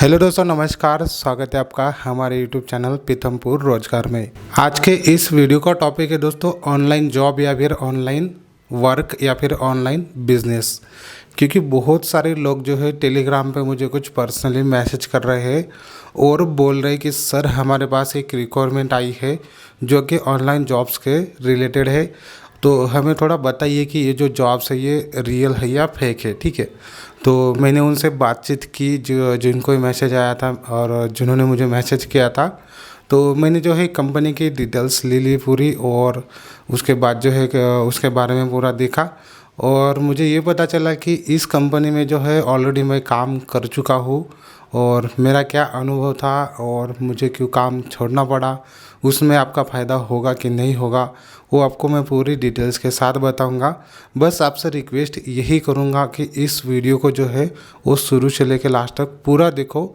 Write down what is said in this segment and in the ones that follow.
Hello दोस्तों, नमस्कार। स्वागत है आपका हमारे यूट्यूब चैनल पीथमपुर रोजगार में। आज के इस वीडियो का टॉपिक है दोस्तों ऑनलाइन जॉब या फिर ऑनलाइन वर्क या फिर ऑनलाइन बिजनेस। क्योंकि बहुत सारे लोग जो है टेलीग्राम पे मुझे कुछ पर्सनली मैसेज कर रहे हैं और बोल रहे हैं कि सर हमारे पास एक रिक्वायरमेंट आई है जो कि ऑनलाइन जॉब्स के रिलेटेड है, तो हमें थोड़ा बताइए कि ये जो जॉब्स है ये रियल है या फेक है। ठीक है, तो मैंने उनसे बातचीत की जो जिनको मैसेज आया था और जिन्होंने मुझे मैसेज किया था। तो मैंने जो है कंपनी की डिटेल्स ले ली पूरी, और उसके बाद जो है उसके बारे में पूरा देखा और मुझे ये पता चला कि इस कंपनी में जो है ऑलरेडी मैं काम कर चुका हूँ और मेरा क्या अनुभव था और मुझे क्यों काम छोड़ना पड़ा, उसमें आपका फ़ायदा होगा कि नहीं होगा वो आपको मैं पूरी डिटेल्स के साथ बताऊंगा। बस आपसे रिक्वेस्ट यही करूंगा कि इस वीडियो को जो है वो शुरू से लेकर लास्ट तक पूरा देखो,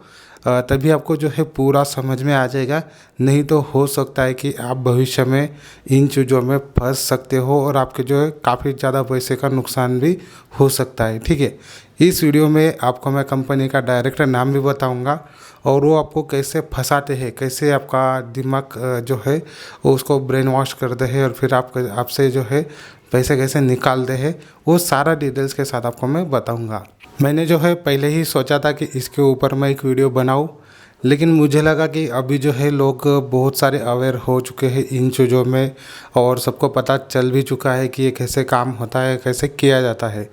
तभी आपको जो है पूरा समझ में आ जाएगा। नहीं तो हो सकता है कि आप भविष्य में इन चीज़ों में फंस सकते हो और आपके जो है काफ़ी ज़्यादा पैसे का नुकसान भी हो सकता है। ठीक है, इस वीडियो में आपको मैं कंपनी का डायरेक्टर नाम भी बताऊंगा और वो आपको कैसे फंसाते हैं, कैसे आपका दिमाग जो है वो उसको ब्रेन वॉश करते हैं और फिर आपसे जो है पैसे कैसे निकालते हैं, वो सारा डिटेल्स के साथ आपको मैं बताऊंगा। मैंने जो है पहले ही सोचा था कि इसके ऊपर मैं एक वीडियो बनाऊं, लेकिन मुझे लगा कि अभी जो है लोग बहुत सारे अवेयर हो चुके हैं इन चीज़ों में और सबको पता चल भी चुका है कि ये कैसे काम होता है, कैसे किया जाता है।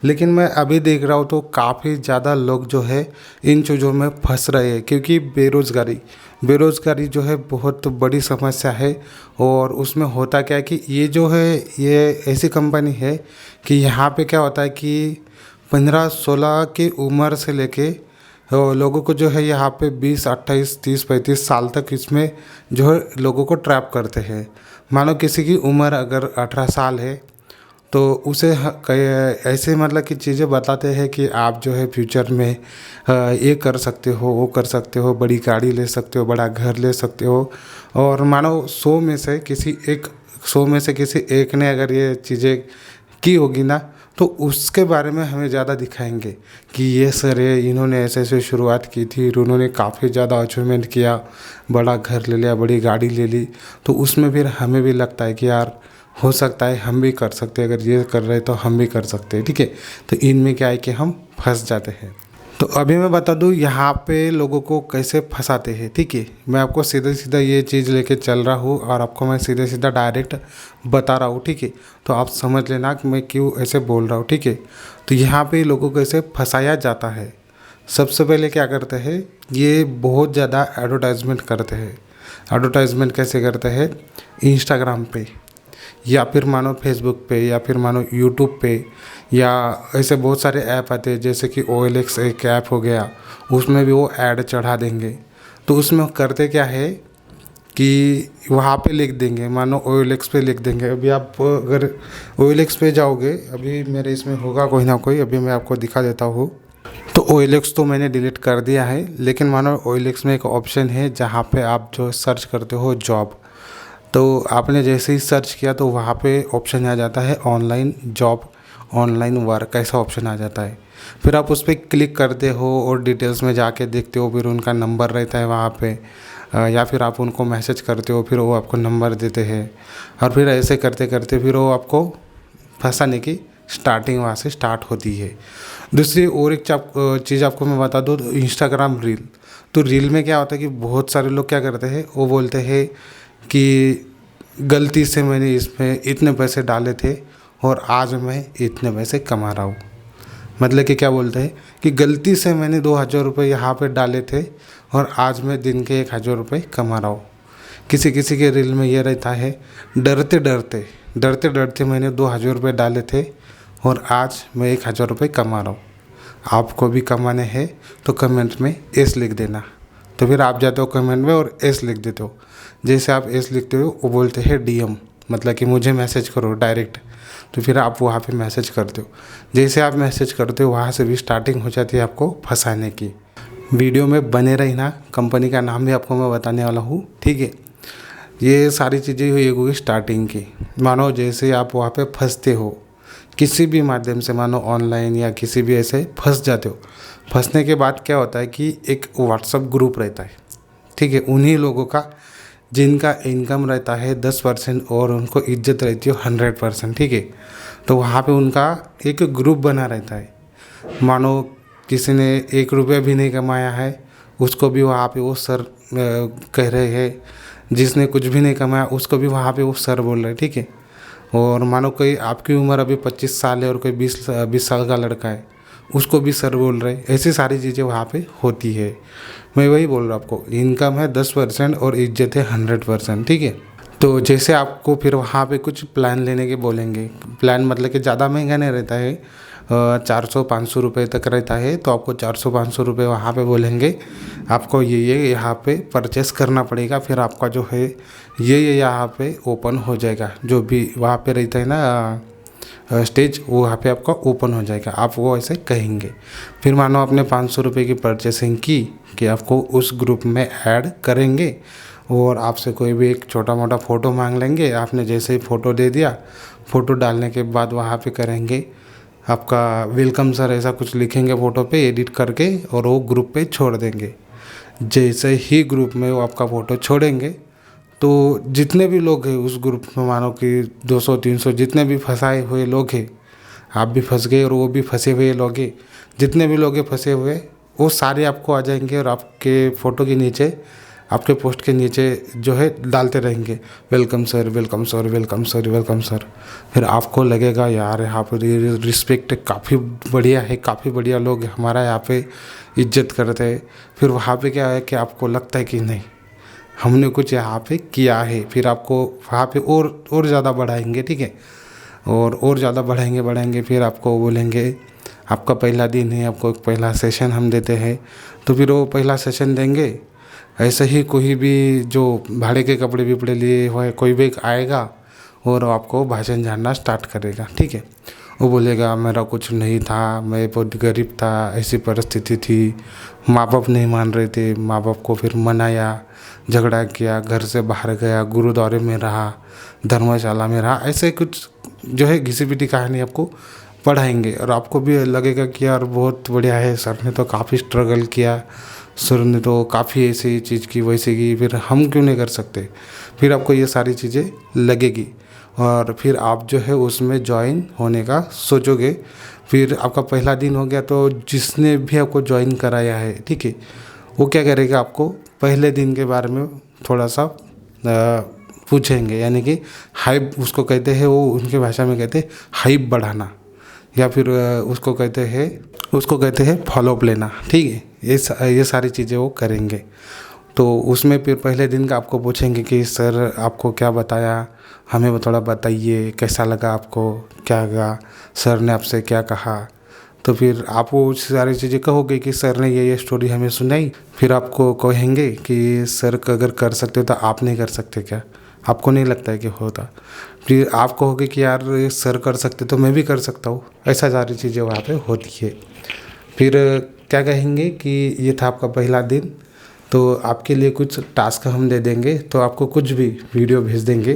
लेकिन मैं अभी देख रहा हूँ तो काफ़ी ज़्यादा लोग जो है इन चीज़ों में फंस रहे हैं, क्योंकि बेरोज़गारी जो है बहुत बड़ी समस्या है। और उसमें होता क्या है कि ये जो है ये ऐसी कंपनी है कि यहाँ पे क्या होता है कि 15-16 की उम्र से लेके लोगों को जो है यहाँ पे 20, 28, 30, 35 साल तक इसमें जो है लोगों को ट्रैप करते हैं। मानो किसी की उम्र अगर 18 साल है तो उसे ऐसे मतलब कि चीज़ें बताते हैं कि आप जो है फ्यूचर में ये कर सकते हो, वो कर सकते हो, बड़ी गाड़ी ले सकते हो, बड़ा घर ले सकते हो। और मानो 100 में से किसी एक ने अगर ये चीज़ें की होगी ना, तो उसके बारे में हमें ज़्यादा दिखाएंगे कि ये सर है, इन्होंने ऐसे ऐसे शुरुआत की थी, उन्होंने काफ़ी ज़्यादा अचीवमेंट किया, बड़ा घर ले लिया, बड़ी गाड़ी ले ली। तो उसमें फिर हमें भी लगता है कि यार हो सकता है हम भी कर सकते हैं, अगर ये कर रहे तो हम भी कर सकते हैं। ठीक है, तो इनमें क्या है कि हम फंस जाते हैं। तो अभी मैं बता दूं यहाँ पे लोगों को कैसे फंसाते हैं। ठीक है, मैं आपको सीधा सीधा ये चीज़ लेके चल रहा हूँ और आपको मैं सीधे सीधा डायरेक्ट बता रहा हूँ। ठीक है, तो आप समझ लेना कि मैं क्यों ऐसे बोल रहा हूँ। ठीक है, तो यहाँ पे लोगों को कैसे फंसाया जाता है। सबसे पहले क्या करते हैं, ये बहुत ज़्यादा एडवर्टाइजमेंट करते हैं। एडवर्टाइजमेंट कैसे करते हैं, इंस्टाग्राम पे या फिर मानो फेसबुक पे या फिर मानो यूट्यूब पे, या ऐसे बहुत सारे ऐप आते हैं जैसे कि OLX एक ऐप हो गया, उसमें भी वो ऐड चढ़ा देंगे। तो उसमें करते क्या है कि वहाँ पे लिख देंगे, मानो OLX पे लिख देंगे। अभी आप अगर OLX पे जाओगे, अभी मेरे इसमें होगा कोई ना कोई, अभी मैं आपको दिखा देता हूँ। तो OLX तो मैंने डिलीट कर दिया है, लेकिन मानो OLX में एक ऑप्शन है जहाँ पे आप जो सर्च करते हो जॉब, तो आपने जैसे ही सर्च किया तो वहाँ पे ऑप्शन आ जाता है ऑनलाइन जॉब, ऑनलाइन वर्क, ऐसा ऑप्शन आ जाता है। फिर आप उस पर क्लिक करते हो और डिटेल्स में जाके देखते हो, फिर उनका नंबर रहता है वहाँ पे, या फिर आप उनको मैसेज करते हो, फिर वो आपको नंबर देते हैं और फिर ऐसे करते करते फिर वो आपको फंसाने की स्टार्टिंग वहाँ से स्टार्ट होती है। दूसरी और एक चीज़ आपको मैं बता दूँ, तो इंस्टाग्राम रील। तो रील में क्या होता है कि बहुत सारे लोग क्या करते हैं, वो बोलते हैं कि गलती से मैंने इसमें इतने पैसे डाले थे और आज मैं इतने पैसे कमा रहा हूँ। मतलब कि क्या बोलते हैं कि गलती से मैंने 2000 रुपये यहाँ पे डाले थे और आज मैं दिन के 1000 रुपये कमा रहा हूँ। किसी किसी के रील में ये रहता है, डरते डरते मैंने 2000 रुपये डाले थे और आज मैं 1000 रुपये कमा रहा हूँ। आपको भी कमाने हैं तो कमेंट में एस लिख देना। तो फिर आप जाते हो कमेंट में और एस लिख देते हो। जैसे आप एस लिखते हो वो बोलते हैं DM, मतलब कि मुझे मैसेज करो डायरेक्ट। तो फिर आप वहाँ पे मैसेज करते हो। जैसे आप मैसेज करते हो वहाँ से भी स्टार्टिंग हो जाती है आपको फंसाने की। वीडियो में बने रहना, कंपनी का नाम भी आपको मैं बताने वाला हूँ। ठीक है, ये सारी चीज़ें हुई होगी स्टार्टिंग की। मानो जैसे आप वहाँ पे फंसते हो किसी भी माध्यम से, मानो ऑनलाइन या किसी भी ऐसे फंस जाते हो, फंसने के बाद क्या होता है कि एक व्हाट्सअप ग्रुप रहता है, ठीक है, उन्हीं लोगों का जिनका इनकम रहता है 10% और उनको इज्जत रहती है 100%, ठीक है। तो वहाँ पे उनका एक ग्रुप बना रहता है। मानो किसी ने 1 रुपया भी नहीं कमाया है, उसको भी वहाँ पे वो सर कह रहे हैं, जिसने कुछ भी नहीं कमाया उसको भी वहाँ पे वो सर बोल रहे हैं, ठीक है। और मानो कोई आपकी उम्र अभी 25 साल है और कोई 20 साल का लड़का है, उसको भी सर बोल रहे हैं। ऐसी सारी चीज़ें वहाँ पे होती है। मैं वही बोल रहा हूँ आपको, इनकम है 10% और इज्जत है 100%, ठीक है। तो जैसे आपको फिर वहाँ पे कुछ प्लान लेने के बोलेंगे, प्लान मतलब कि ज़्यादा महंगा नहीं रहता है, 400-500 रुपये तक रहता है। तो आपको 400-500 रुपये वहाँ पे बोलेंगे, आपको ये यहाँ पे परचेस करना पड़ेगा। फिर आपका जो है ये यहाँ पे ओपन हो जाएगा, जो भी वहाँ पे रहता है ना स्टेज, वो वहाँ पे आपका ओपन हो जाएगा। आप वो ऐसे कहेंगे। फिर मानो आपने 500 रुपये की परचेसिंग की कि आपको उस ग्रुप में ऐड करेंगे और आपसे कोई भी एक छोटा मोटा फ़ोटो मांग लेंगे। आपने जैसे ही फ़ोटो दे दिया, फ़ोटो डालने के बाद वहाँ पे करेंगे आपका वेलकम सर, ऐसा कुछ लिखेंगे फ़ोटो पे एडिट करके और वो ग्रुप पे छोड़ देंगे। जैसे ही ग्रुप में वो आपका फ़ोटो छोड़ेंगे तो जितने भी लोग हैं उस ग्रुप में, मानो कि 200-300 जितने भी फंसाए हुए लोग हैं, आप भी फंस गए और वो भी फंसे हुए लोग हैं, जितने भी लोग हैं फंसे हुए, वो सारे आपको आ जाएंगे और आपके फ़ोटो के नीचे, आपके पोस्ट के नीचे जो है डालते रहेंगे, welcome sir, welcome sir, welcome sir, welcome sir. फिर आपको लगेगा यार यहाँ पर रिस्पेक्ट काफ़ी बढ़िया है, काफ़ी बढ़िया लोग हमारा यहाँ पे इज्जत करते हैं। फिर वहाँ पे क्या है कि आपको लगता है कि नहीं, हमने कुछ यहाँ पे किया है। फिर आपको वहाँ पे और ज़्यादा बढ़ाएंगे, ठीक है, और ज़्यादा बढ़ाएंगे। फिर आपको बोलेंगे आपका पहला दिन है, आपको एक पहला सेशन हम देते हैं। तो फिर वो पहला सेशन देंगे। ऐसे ही कोई भी जो भाड़े के कपड़े विपड़े लिए हुए कोई भी आएगा और आपको भाषण जानना स्टार्ट करेगा, ठीक है। वो बोलेगा मेरा कुछ नहीं था, मैं बहुत गरीब था, ऐसी परिस्थिति थी, माँ बाप नहीं मान रहे थे, माँ बाप को फिर मनाया, झगड़ा किया, घर से बाहर गया, गुरुद्वारे में रहा, धर्मशाला में रहा। ऐसे कुछ जो है घिसी पिटी कहानी आपको पढ़ाएंगे और आपको भी लगेगा कि यार बहुत बढ़िया है, सर ने तो काफ़ी स्ट्रगल किया, सर ने तो काफ़ी ऐसी चीज़ की वैसे की, फिर हम क्यों नहीं कर सकते। फिर आपको ये सारी चीज़ें लगेगी और फिर आप जो है उसमें ज्वाइन होने का सोचोगे। फिर आपका पहला दिन हो गया तो जिसने भी आपको ज्वाइन कराया है, ठीक है, वो क्या करेगा, आपको पहले दिन के बारे में थोड़ा सा पूछेंगे, यानी कि हाइप उसको कहते हैं, वो उनकी भाषा में कहते हैं हाइप बढ़ाना, या फिर उसको कहते हैं फॉलोअप लेना, ठीक है। ये सारी चीज़ें वो करेंगे। तो उसमें फिर पहले दिन का आपको पूछेंगे कि सर आपको क्या बताया, हमें वो थोड़ा बताइए, कैसा लगा आपको, क्या लगा, सर ने आपसे क्या कहा। तो फिर आप वो सारी चीज़ें कहोगे कि सर ने ये स्टोरी हमें सुनाई। फिर आपको कहेंगे कि सर अगर कर सकते तो आप नहीं कर सकते क्या, आपको नहीं लगता है कि होता। फिर आप कहोगे कि यार सर कर सकते तो मैं भी कर सकता हूँ। ऐसा सारी चीज़ें वहाँ पे होती है। फिर क्या कहेंगे कि ये था आपका पहला दिन, तो आपके लिए कुछ टास्क हम दे देंगे। तो आपको कुछ भी वीडियो भेज देंगे,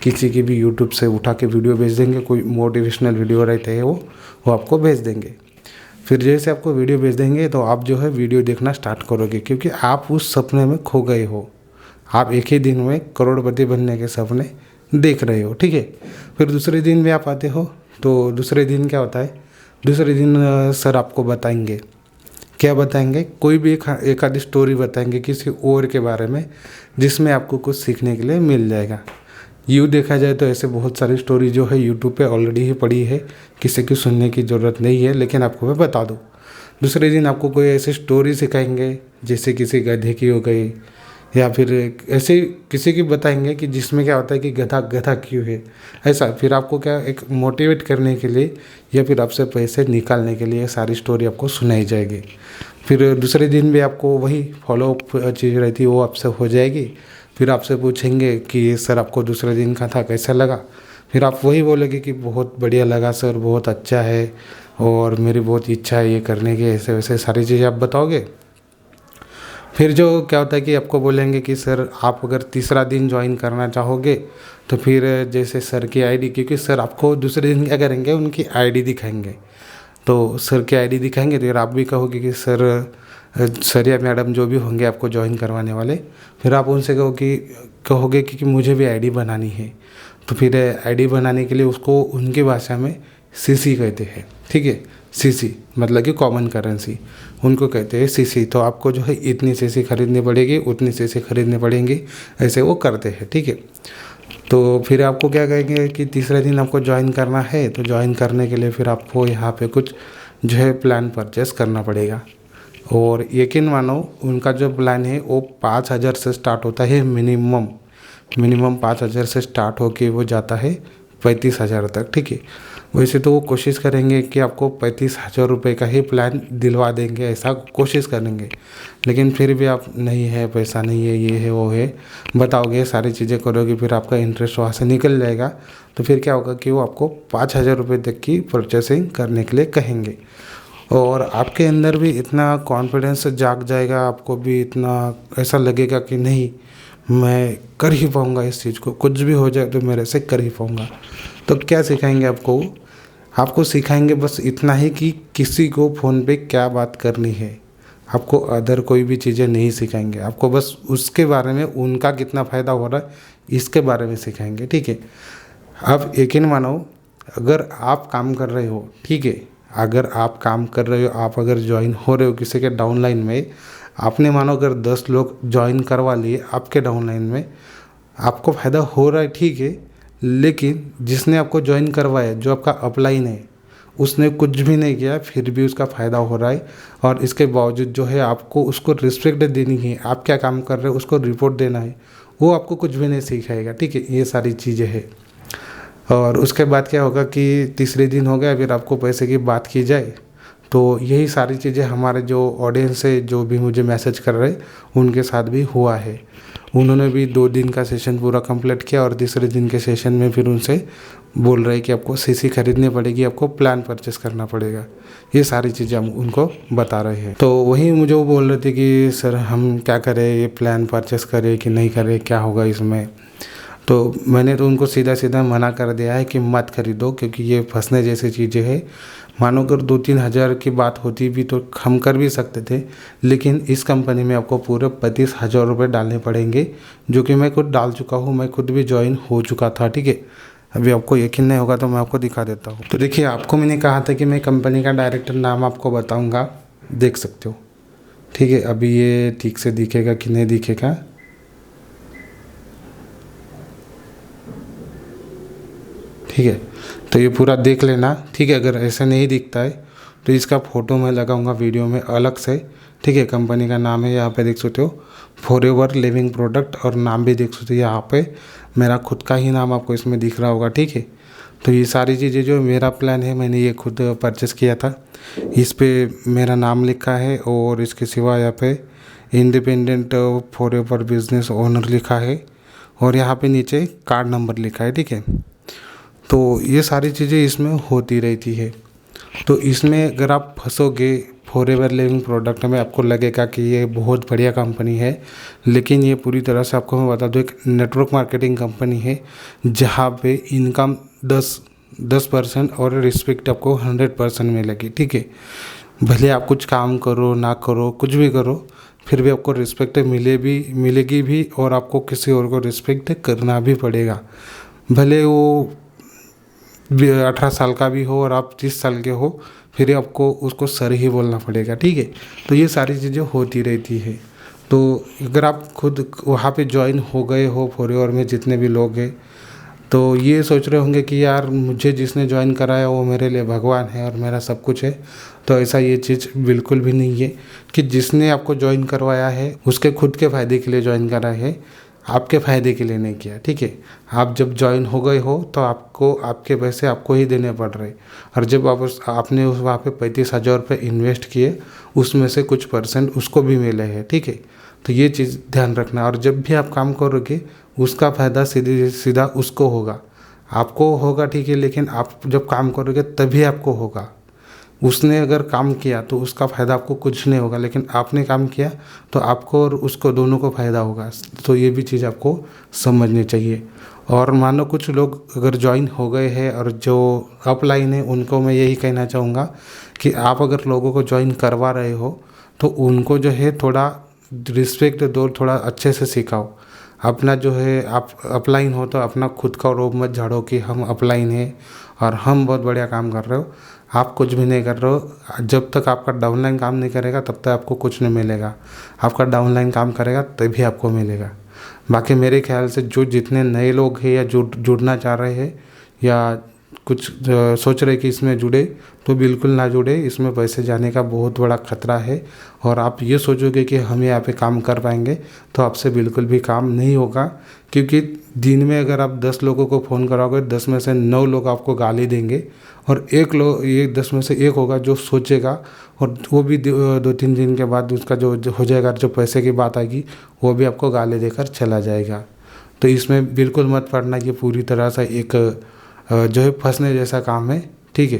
किसी की भी यूट्यूब से उठा के वीडियो भेज देंगे, कोई मोटिवेशनल वीडियो रहते हैं वो आपको भेज देंगे। फिर जैसे आपको वीडियो भेज देंगे तो आप जो है वीडियो देखना स्टार्ट करोगे, क्योंकि आप उस सपने में खो गए हो। आप एक ही दिन में करोड़पति बनने के सपने देख रहे हो, ठीक है। फिर दूसरे दिन भी आप आते हो, तो दूसरे दिन क्या होता है, दूसरे दिन सर आपको बताएंगे, क्या बताएंगे, कोई भी एक आधी स्टोरी बताएंगे किसी और के बारे में, जिसमें आपको कुछ सीखने के लिए मिल जाएगा। यूँ देखा जाए तो ऐसे बहुत सारी स्टोरी जो है यूट्यूब पे ऑलरेडी ही पड़ी है, किसी की सुनने की ज़रूरत नहीं है, लेकिन आपको मैं बता दूँ। दूसरे दिन आपको कोई ऐसी स्टोरी सिखाएंगे, जैसे किसी गधे की हो गई, या फिर ऐसे किसी की बताएंगे कि जिसमें क्या होता है कि गधा गधा क्यों है, ऐसा। फिर आपको क्या एक मोटिवेट करने के लिए या फिर आपसे पैसे निकालने के लिए सारी स्टोरी आपको सुनाई जाएगी। फिर दूसरे दिन भी आपको वही फॉलोअप चीज़ रहती है, वो आपसे हो जाएगी। फिर आपसे पूछेंगे कि सर आपको दूसरे दिन का था कैसा लगा। फिर आप वही बोलेंगे कि बहुत बढ़िया लगा सर, बहुत अच्छा है और मेरी बहुत इच्छा है ये करने की, ऐसे वैसे सारी चीज़ें आप बताओगे। फिर जो क्या होता है कि आपको बोलेंगे कि सर आप अगर तीसरा दिन ज्वाइन करना चाहोगे तो फिर जैसे सर की आईडी, क्योंकि सर आपको दूसरे दिन क्या करेंगे, उनकी आईडी दिखाएंगे। तो सर की आईडी दिखाएंगे तो फिर आप भी कहोगे कि सर या मैडम जो भी होंगे आपको ज्वाइन करवाने वाले, फिर आप उनसे कहोगे कि मुझे भी आईडी बनानी है। तो फिर आईडी बनाने के लिए उसको उनकी भाषा में सीसी कहते हैं, ठीक है। सीसी मतलब कि कॉमन करेंसी, उनको कहते हैं सीसी। तो आपको जो है इतनी सीसी खरीदनी पड़ेगी, उतनी सीसी खरीदनी पड़ेंगी, ऐसे वो करते हैं, ठीक है। तो फिर आपको क्या कहेंगे कि तीसरे दिन आपको ज्वाइन करना है, तो ज्वाइन करने के लिए फिर आपको यहाँ पे कुछ जो है प्लान परचेस करना पड़ेगा। और यकीन मानो उनका जो प्लान है वो 5,000 से स्टार्ट होता है मिनिमम 5,000 से स्टार्ट होके वो जाता है 35,000 तक, ठीक है। वैसे तो वो कोशिश करेंगे कि आपको 35,000 रुपये का ही प्लान दिलवा देंगे, ऐसा कोशिश करेंगे। लेकिन फिर भी आप नहीं है, पैसा नहीं है, ये है वो है, बताओगे, सारी चीज़ें करोगे, फिर आपका इंटरेस्ट वहाँ से निकल जाएगा। तो फिर क्या होगा कि वो आपको 5,000 रुपये तक की परचेसिंग करने के लिए कहेंगे। और आपके अंदर भी इतना कॉन्फिडेंस जाग जाएगा, आपको भी इतना ऐसा लगेगा कि नहीं, मैं कर ही पाऊँगा इस चीज़ को, कुछ भी हो जाए तो मेरे से कर ही पाऊँगा। तो क्या सिखाएंगे आपको सिखाएंगे बस इतना ही कि किसी को फ़ोन पे क्या बात करनी है। आपको अदर कोई भी चीज़ें नहीं सिखाएंगे, आपको बस उसके बारे में, उनका कितना फ़ायदा हो रहा है इसके बारे में सिखाएंगे, ठीक है। अब यकीन मानो, अगर आप काम कर रहे हो, ठीक है, अगर आप काम कर रहे हो, आप अगर ज्वाइन हो रहे हो किसी के डाउनलाइन में, आपने मानो अगर 10 लोग ज्वाइन करवा लिए आपके डाउनलाइन में, आपको फ़ायदा हो रहा है, ठीक है। लेकिन जिसने आपको ज्वाइन करवाया, जो आपका अपलाइन है, उसने कुछ भी नहीं किया, फिर भी उसका फ़ायदा हो रहा है। और इसके बावजूद जो है आपको उसको रिस्पेक्ट देनी है, आप क्या काम कर रहे हो उसको रिपोर्ट देना है, वो आपको कुछ भी नहीं सिखाएगा, ठीक है। ये सारी चीज़ें हैं। और उसके बाद क्या होगा कि तीसरे दिन हो गया, फिर आपको पैसे की बात की जाए, तो यही सारी चीज़ें हमारे जो ऑडियंस है, जो भी मुझे मैसेज कर रहे, उनके साथ भी हुआ है। उन्होंने भी 2 दिन का सेशन पूरा कंप्लीट किया और तीसरे दिन के सेशन में फिर उनसे बोल रहे कि आपको सीसी खरीदनी पड़ेगी, आपको प्लान परचेस करना पड़ेगा। ये सारी चीज़ें हम उनको बता रहे हैं। तो वही मुझे वो बोल रहे थे कि सर हम क्या करें, ये प्लान परचेस करें कि नहीं करें, क्या होगा इसमें। तो मैंने तो उनको सीधा सीधा मना कर दिया है कि मत खरीदो, क्योंकि ये फंसने जैसी चीज़ें हैं। मानो अगर 2-3 हज़ार की बात होती भी तो हम कर भी सकते थे, लेकिन इस कंपनी में आपको पूरे 35,000 रुपये डालने पड़ेंगे, जो कि मैं खुद डाल चुका हूँ, मैं खुद भी ज्वाइन हो चुका था, ठीक है। अभी आपको यकीन नहीं होगा तो मैं आपको दिखा देता हूँ। तो देखिए, आपको मैंने कहा था कि मैं कंपनी का डायरेक्टर नाम आपको बताऊँगा, देख सकते हो, ठीक है। अभी ये ठीक से दिखेगा कि नहीं दिखेगा, ठीक है। तो ये पूरा देख लेना, ठीक है। अगर ऐसा नहीं दिखता है तो इसका फ़ोटो मैं लगाऊंगा वीडियो में अलग से, ठीक है। कंपनी का नाम है, यहाँ पे देख सकते हो, फॉरएवर लिविंग प्रोडक्ट, और नाम भी देख सकते हो यहाँ पे, मेरा खुद का ही नाम आपको इसमें दिख रहा होगा, ठीक है। तो ये सारी चीज़ें जो मेरा प्लान है, मैंने ये खुद परचेस किया था, इस पर मेरा नाम लिखा है। और इसके सिवा यहाँ पे इंडिपेंडेंट फॉरएवर बिजनेस ओनर लिखा है, और यहाँ पे नीचे कार्ड नंबर लिखा है, ठीक है। तो ये सारी चीज़ें इसमें होती रहती है। तो इसमें अगर आप फंसोगे फॉरएवर लिविंग प्रोडक्ट में, आपको लगेगा कि ये बहुत बढ़िया कंपनी है, लेकिन ये पूरी तरह से आपको मैं बता दूं एक नेटवर्क मार्केटिंग कंपनी है, जहाँ पे इनकम 10% और रिस्पेक्ट आपको 100% मिलेगी, ठीक है। भले आप कुछ काम करो ना करो, कुछ भी करो, फिर भी आपको रिस्पेक्ट मिलेगी भी, और आपको किसी और को रिस्पेक्ट करना भी पड़ेगा। भले वो 18 साल का भी हो और आप 30 साल के हो, फिर आपको उसको सर ही बोलना पड़ेगा, ठीक है। तो ये सारी चीज़ें होती रहती है। तो अगर आप खुद वहाँ पे ज्वाइन हो गए हो, फॉरएवर में जितने भी लोग हैं, तो ये सोच रहे होंगे कि यार मुझे जिसने ज्वाइन कराया वो मेरे लिए भगवान है और मेरा सब कुछ है। तो ऐसा ये चीज़ बिल्कुल भी नहीं है कि जिसने आपको ज्वाइन करवाया है उसके खुद के फ़ायदे के लिए ज्वाइन कराया है, आपके फ़ायदे के लिए नहीं किया, ठीक है। आप जब ज्वाइन हो गए हो तो आपको आपके पैसे आपको ही देने पड़ रहे, और जब आपने वहाँ पे 35,000 रुपये इन्वेस्ट किए, उसमें से कुछ परसेंट उसको भी मिले हैं, ठीक है। तो ये चीज़ ध्यान रखना। और जब भी आप काम करोगे उसका फ़ायदा सीधा उसको होगा, आपको होगा, ठीक है। लेकिन आप जब काम करोगे तभी आपको होगा। उसने अगर काम किया तो उसका फ़ायदा आपको कुछ नहीं होगा, लेकिन आपने काम किया तो आपको और उसको दोनों को फ़ायदा होगा। तो ये भी चीज़ आपको समझनी चाहिए। और मानो कुछ लोग अगर ज्वाइन हो गए हैं और जो अपलाइन है, उनको मैं यही कहना चाहूँगा कि आप अगर लोगों को ज्वाइन करवा रहे हो तो उनको जो है थोड़ा रिस्पेक्ट दो, थोड़ा अच्छे से सिखाओ। अपना जो है आप अपलाइन हो तो अपना खुद का रोब मत झाड़ो कि हम अपलाइन है और हम बहुत बढ़िया काम कर रहे हो। आप कुछ भी नहीं कर रहे हो। जब तक आपका डाउनलाइन काम नहीं करेगा तब तक आपको कुछ नहीं मिलेगा। आपका डाउनलाइन काम करेगा तभी आपको मिलेगा। बाकी मेरे ख्याल से जो जितने नए लोग हैं या जुड़ना चाह रहे हैं या कुछ सोच रहे कि इसमें जुड़े, तो बिल्कुल ना जुड़े। इसमें पैसे जाने का बहुत बड़ा खतरा है और आप ये सोचोगे कि हम यहाँ पे काम कर पाएंगे तो आपसे बिल्कुल भी काम नहीं होगा। क्योंकि दिन में अगर आप 10 लोगों को फ़ोन कराओगे, 10 में से 9 लोग आपको गाली देंगे और ये 10 में से एक होगा जो सोचेगा, और वो भी 2-3 दिन के बाद उसका जो हो जाएगा, जो पैसे की बात आएगी वो भी आपको गाली देकर चला जाएगा। तो इसमें बिल्कुल मत पड़ना। ये पूरी तरह से एक जो है फंसने जैसा काम है, ठीक है।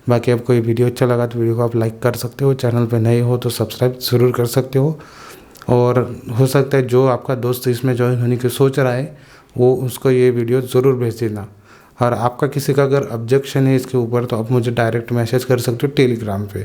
बाकी आपको ये वीडियो अच्छा लगा तो वीडियो को आप लाइक कर सकते हो, चैनल पे नए हो तो सब्सक्राइब ज़रूर कर सकते हो। और हो सकता है जो आपका दोस्त इसमें ज्वाइन होने की सोच रहा है वो उसको ये वीडियो ज़रूर भेज देना। और आपका किसी का अगर ऑब्जेक्शन है इसके ऊपर तो आप मुझे डायरेक्ट मैसेज कर सकते हो टेलीग्राम पे।